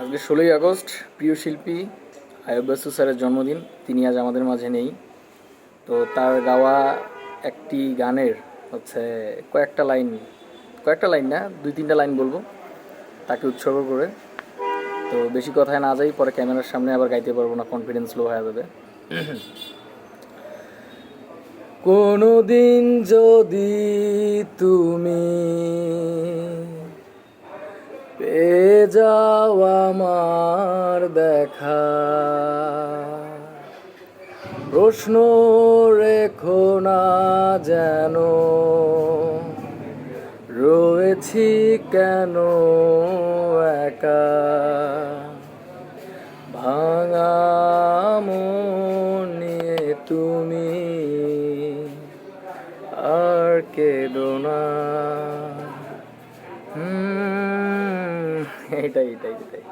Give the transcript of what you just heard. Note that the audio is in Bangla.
আজকে 16ই আগস্ট প্রিয় শিল্পী আয়ুব বাচ্চু স্যারের জন্মদিন। তিনি আজ আমাদের মাঝে নেই। তো তার গাওয়া একটি গানের হচ্ছে কয়েকটা লাইন না, 2-3টা লাইন বলবো তাকে উৎসর্গ করে। তো বেশি কথায় না যাই, পরে ক্যামেরার সামনে আবার গাইতে পারবো না, কনফিডেন্স লো হয়ে যাবে। কোনো দিন যদি তুমি পেয়ে যাও আমার দেখা, প্রশ্ন রেখো না যেন রয়েছি কেন একা, ভাঙা মন নিয়ে তুমি আর কেঁদো না। এটাই এটাই এটাই